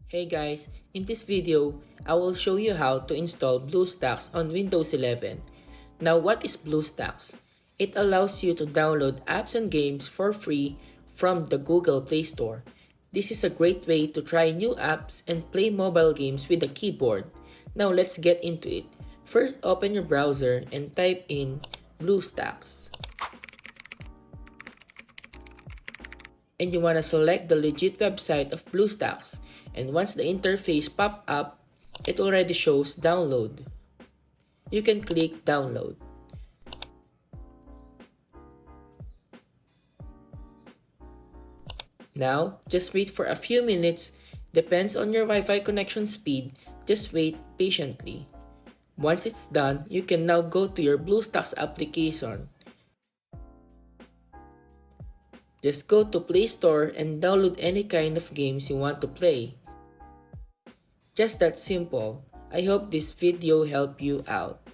Hey guys, in this video, I will show you how to install Bluestacks on Windows 11. Now what is Bluestacks? It allows you to download apps and games for free from the Google Play Store. This is a great way to try new apps and play mobile games with a keyboard. Now let's get into it. First, open your browser and type in Bluestacks. And you want to select the legit website of Bluestacks. And once the interface pops up, it already shows download. You can click download. Now, just wait for a few minutes. Depends on your Wi-Fi connection speed. Just wait patiently. Once it's done, you can now go to your Bluestacks application. Just go to Play Store and download any kind of games you want to play. Just that simple. I hope this video helped you out.